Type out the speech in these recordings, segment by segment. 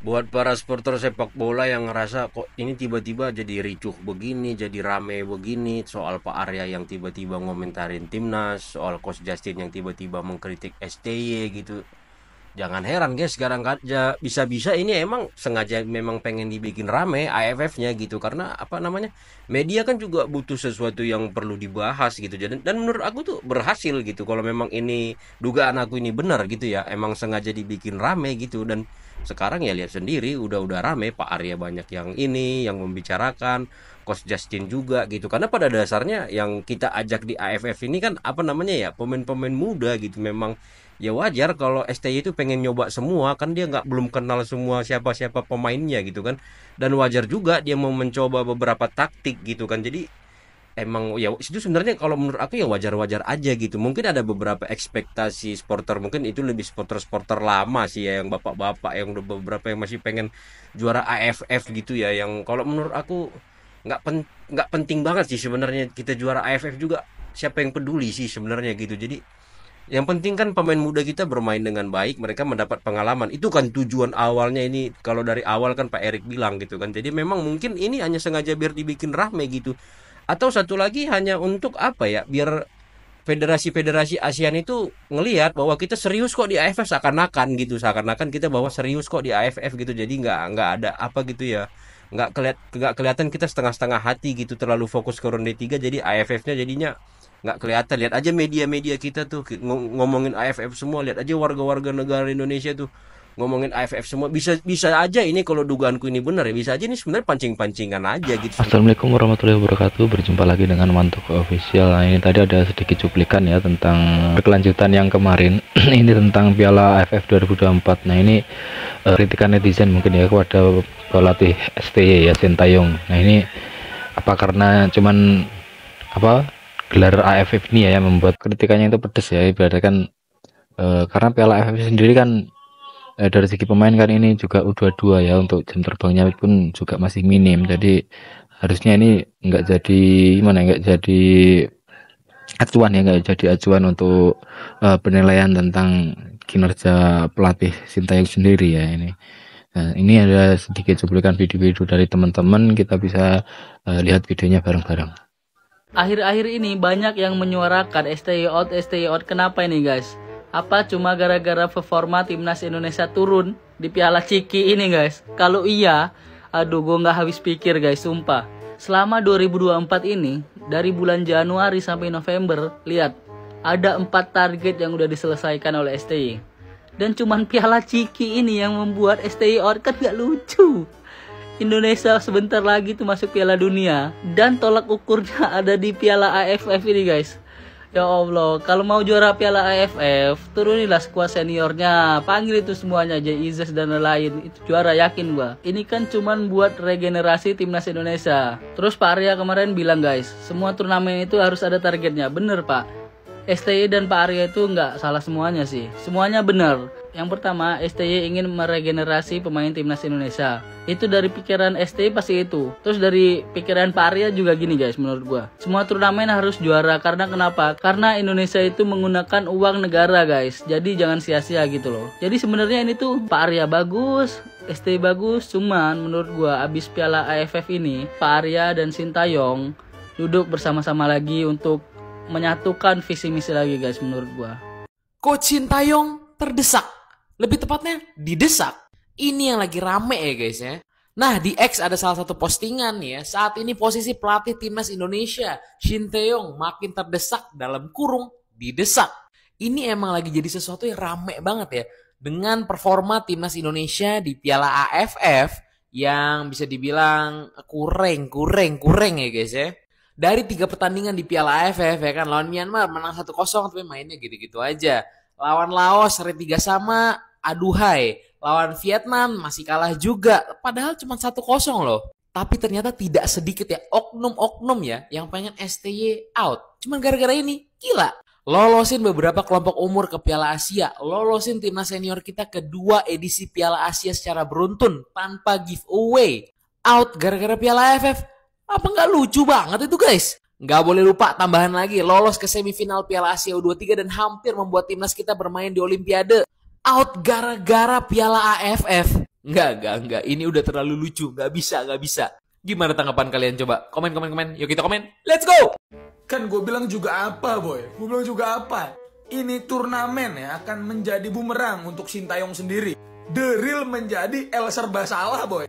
Buat para supporter sepak bola yang ngerasa kok ini tiba-tiba jadi ricuh begini, jadi rame begini, soal Pak Arya yang tiba-tiba ngomentarin timnas, soal Coach Justin yang tiba-tiba mengkritik STY gitu. Jangan heran guys, sekarang kan ya, bisa-bisa ini emang sengaja memang pengen dibikin rame AFF-nya gitu, karena apa namanya, media kan juga butuh sesuatu yang perlu dibahas gitu. Dan menurut aku tuh berhasil gitu kalau memang ini dugaan aku ini benar gitu ya, emang sengaja dibikin rame gitu. Dan sekarang ya lihat sendiri udah rame, Pak Arya banyak yang ini yang membicarakan, Coach Justin juga gitu, karena pada dasarnya yang kita ajak di AFF ini kan apa namanya ya, pemain-pemain muda gitu. Memang ya wajar kalau STY itu pengen nyoba semua, kan dia nggak belum kenal semua siapa-siapa pemainnya gitu kan. Dan wajar juga dia mau mencoba beberapa taktik gitu kan. Jadi emang ya itu sebenarnya kalau menurut aku ya wajar-wajar aja gitu. Mungkin ada beberapa ekspektasi supporter, mungkin itu lebih supporter-supporter lama sih ya, yang bapak-bapak yang udah beberapa yang masih pengen juara AFF gitu ya, yang kalau menurut aku nggak penting banget sih sebenarnya kita juara AFF juga. Siapa yang peduli sih sebenarnya gitu. Jadi yang penting kan pemain muda kita bermain dengan baik, mereka mendapat pengalaman. Itu kan tujuan awalnya ini. Kalau dari awal kan Pak Erik bilang gitu kan. Jadi memang mungkin ini hanya sengaja biar dibikin rame gitu. Atau satu lagi hanya untuk apa ya? Biar federasi-federasi ASEAN itu ngelihat bahwa kita serius kok di AFF, seakan-akan gitu. Seakan-akan kita bahwa serius kok di AFF gitu. Jadi nggak ada apa gitu ya. Nggak kelihatan kita setengah-setengah hati gitu, terlalu fokus ke ronde 3, jadi AFF-nya jadinya nggak kelihatan. Lihat aja media-media kita tuh ngomongin AFF semua. Lihat aja warga-warga negara Indonesia tuh ngomongin AFF semua. Bisa bisa aja ini, kalau dugaanku ini benar ya, bisa aja ini sebenarnya pancing-pancingan aja gitu. Assalamualaikum warahmatullahi wabarakatuh. Berjumpa lagi dengan Mantuk Official. Nah, ini tadi ada sedikit cuplikan ya tentang berkelanjutan yang kemarin. Ini tentang Piala AFF 2024. Nah, ini kritikan netizen mungkin ya kepada pelatih STY ya, Sintayong. Nah, ini apa karena cuman apa gelar AFF ini ya yang membuat kritikannya itu pedes ya. Ibaratnya kan karena Piala AFF sendiri kan dari segi pemain kan ini juga U22 ya, untuk jam terbangnya pun juga masih minim. Jadi harusnya ini nggak jadi gimana, nggak jadi acuan ya, nggak jadi acuan untuk penilaian tentang kinerja pelatih Sintayong sendiri ya ini. Nah, ini ada sedikit cuplikan video-video dari teman-teman, kita bisa lihat videonya bareng-bareng. Akhir-akhir ini banyak yang menyuarakan stay out, stay out. Kenapa ini guys? Apa cuma gara-gara performa timnas Indonesia turun di Piala Ciki ini guys? Kalau iya, aduh gue nggak habis pikir guys, sumpah. Selama 2024 ini, dari bulan Januari sampai November, lihat, ada 4 target yang udah diselesaikan oleh STY. Dan cuman Piala Ciki ini yang membuat STY out, kan gak lucu. Indonesia sebentar lagi tuh masuk Piala Dunia, dan tolak ukurnya ada di Piala AFF ini guys. Ya Allah, kalau mau juara Piala AFF, turunilah skuad seniornya, panggil itu semuanya, Jay Izes dan lain-lain, itu juara yakin gua. Ini kan cuman buat regenerasi timnas Indonesia. Terus Pak Arya kemarin bilang guys, semua turnamen itu harus ada targetnya. Bener Pak, STY dan Pak Arya itu nggak salah semuanya sih, semuanya benar. Yang pertama, STY ingin meregenerasi pemain timnas Indonesia. Itu dari pikiran STY pasti itu. Terus dari pikiran Pak Arya juga gini guys, menurut gua. Semua turnamen harus juara, karena kenapa? Karena Indonesia itu menggunakan uang negara guys. Jadi jangan sia-sia gitu loh. Jadi sebenarnya ini tuh Pak Arya bagus, STY bagus, cuman menurut gua abis Piala AFF ini, Pak Arya dan Sintayong duduk bersama-sama lagi untuk menyatukan visi misi lagi guys, menurut gua. Coach Sintayong terdesak, lebih tepatnya didesak. Ini yang lagi rame ya guys ya. Nah, di X ada salah satu postingan nih ya. Saat ini posisi pelatih timnas Indonesia Sintayong makin terdesak, dalam kurung didesak. Ini emang lagi jadi sesuatu yang rame banget ya, dengan performa timnas Indonesia di Piala AFF yang bisa dibilang kurang ya guys ya. Dari 3 pertandingan di Piala AFF ya kan, lawan Myanmar menang 1-0 tapi mainnya gitu-gitu aja. Lawan Laos seri 3 sama, aduhai. Lawan Vietnam masih kalah juga, padahal cuma 1-0 loh. Tapi ternyata tidak sedikit ya oknum-oknum ya yang pengen STY out. Cuman gara-gara ini, gila. Lolosin beberapa kelompok umur ke Piala Asia, lolosin timnas senior kita ke 2 edisi Piala Asia secara beruntun tanpa giveaway. Out gara-gara Piala AFF. Apa nggak lucu banget itu guys? Nggak boleh lupa tambahan lagi, lolos ke semifinal Piala Asia U23 dan hampir membuat timnas kita bermain di Olimpiade. Out gara-gara Piala AFF. Enggak. Ini udah terlalu lucu. Nggak bisa. Gimana tanggapan kalian? Coba komen. Yuk kita komen. Let's go! Kan gue bilang juga apa, boy? Gue bilang juga apa? Ini turnamen ya akan menjadi bumerang untuk Sintayong sendiri. The Real menjadi El serba salah, boy.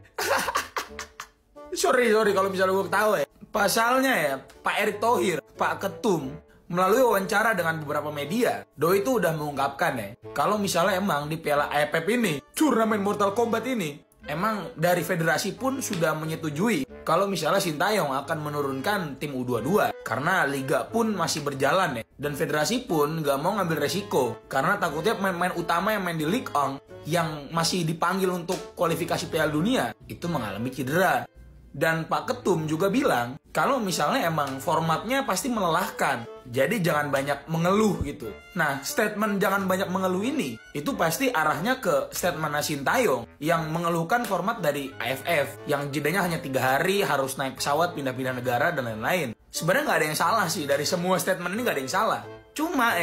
Sorry kalau misalnya gue ketawa ya. Pasalnya ya, Pak Erick Thohir, Pak Ketum, melalui wawancara dengan beberapa media, Doi itu udah mengungkapkan ya, kalau misalnya emang di Piala AFF ini, turnamen Mortal Kombat ini, emang dari federasi pun sudah menyetujui kalau misalnya Sintayong akan menurunkan tim U22 karena liga pun masih berjalan ya, dan federasi pun nggak mau ngambil resiko karena takutnya pemain-pemain utama yang main di Ligue 1 yang masih dipanggil untuk kualifikasi Piala Dunia itu mengalami cedera. Dan Pak Ketum juga bilang kalau misalnya emang formatnya pasti melelahkan, jadi jangan banyak mengeluh gitu. Nah, statement jangan banyak mengeluh ini itu pasti arahnya ke statement Sintayong yang mengeluhkan format dari AFF yang jedanya hanya 3 hari, harus naik pesawat, pindah-pindah negara dan lain-lain. Sebenarnya nggak ada yang salah sih dari semua statement ini, nggak ada yang salah. Cuma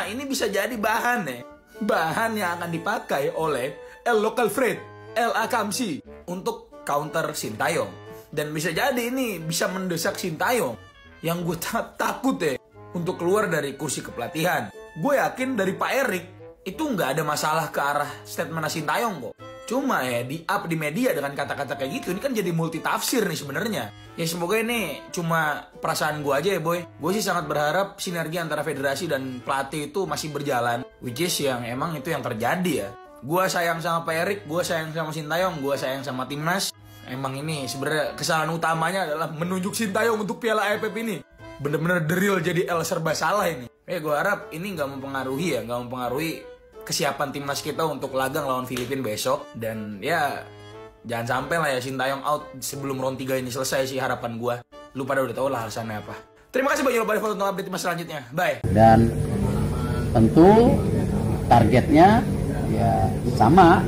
ini bisa jadi bahan yang akan dipakai oleh El Local Fred, El Akamsi untuk counter Sintayong. Dan bisa jadi ini bisa mendesak Sintayong yang gue takut untuk keluar dari kursi kepelatihan. Gue yakin dari Pak Erick itu nggak ada masalah ke arah statement Sintayong kok. Cuma di up di media dengan kata-kata kayak gitu, ini kan jadi multi tafsir nih sebenarnya. Ya semoga ini cuma perasaan gue aja ya, boy. Gue sih sangat berharap sinergi antara federasi dan pelatih itu masih berjalan, which is yang emang itu yang terjadi ya. Gue sayang sama Pak Erick, gue sayang sama Sintayong, gue sayang sama timnas. Emang ini sebenarnya kesalahan utamanya adalah menunjuk Sintayong untuk Piala AFF ini. Bener-bener The Real jadi El serba salah ini. Gue harap ini nggak mempengaruhi kesiapan timnas kita untuk laga lawan Filipina besok. Dan ya jangan sampai lah ya Sintayong out sebelum round 3 ini selesai sih harapan gue. Lu pada udah tau lah alasannya apa. Terima kasih banyak lupa untuk update timnas selanjutnya. Bye. Dan tentu targetnya ya sama.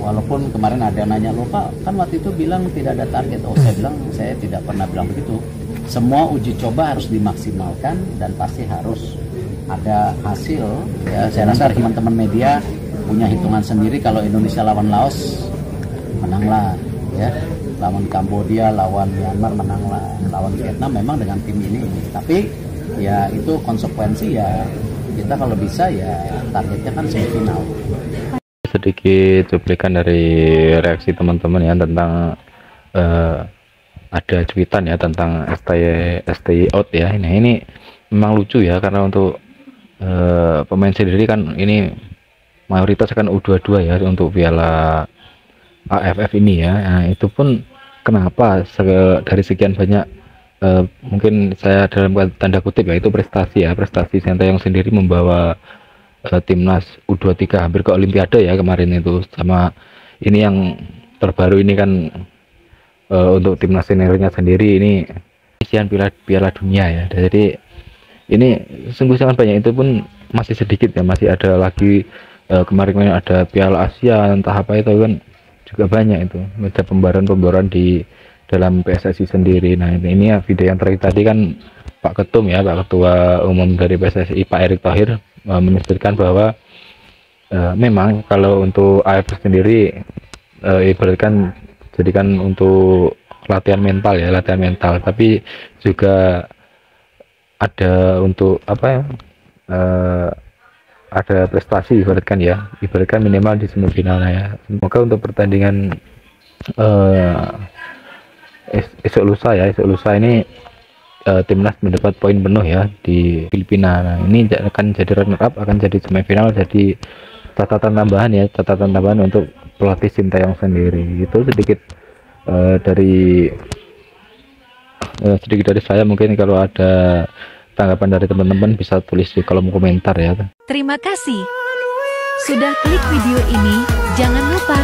Walaupun kemarin ada nanya, lupa kan waktu itu bilang tidak ada target. Saya bilang saya tidak pernah bilang begitu. Semua uji coba harus dimaksimalkan dan pasti harus ada hasil. Ya, saya rasa teman-teman media punya hitungan sendiri. Kalau Indonesia lawan Laos menanglah, ya. Lawan Kambodia, lawan Myanmar menanglah, lawan Vietnam memang dengan tim ini. Tapi ya itu konsekuensi ya. Kita kalau bisa ya targetnya kan semifinal. Sedikit cuplikan dari reaksi teman-teman ya tentang ada cuitan ya tentang STY out ya. Ini memang lucu ya karena untuk pemain sendiri kan ini mayoritas kan U22 ya untuk Piala AFF ini ya. Nah, itu pun kenapa dari sekian banyak mungkin saya dalam tanda kutip ya itu prestasi Sintayong sendiri membawa timnas U23 hampir ke Olimpiade ya kemarin itu, sama ini yang terbaru ini kan untuk timnas seniornya sendiri ini isian piala dunia ya. Jadi ini sungguh sangat banyak, itu pun masih sedikit ya, masih ada lagi kemarin ada Piala Asia entah apa itu kan juga banyak, itu ada pembaruan di dalam PSSI sendiri. Nah ini ya video yang terakhir tadi kan Pak Ketum ya, Pak Ketua Umum dari PSSI Pak Erick Thohir menyebutkan bahwa memang kalau untuk AFF sendiri ibaratkan jadikan untuk latihan mental, tapi juga ada untuk apa ya, ada prestasi ibaratkan minimal di semifinal ya. Semoga untuk pertandingan esok lusa ini timnas mendapat poin penuh ya di Filipina. Nah, ini akan jadi runner up, akan jadi semifinal, jadi catatan tambahan untuk pelatih Sintayong sendiri. Itu sedikit dari saya. Mungkin kalau ada tanggapan dari teman-teman bisa tulis di kolom komentar ya. Terima kasih sudah klik video ini. Jangan lupa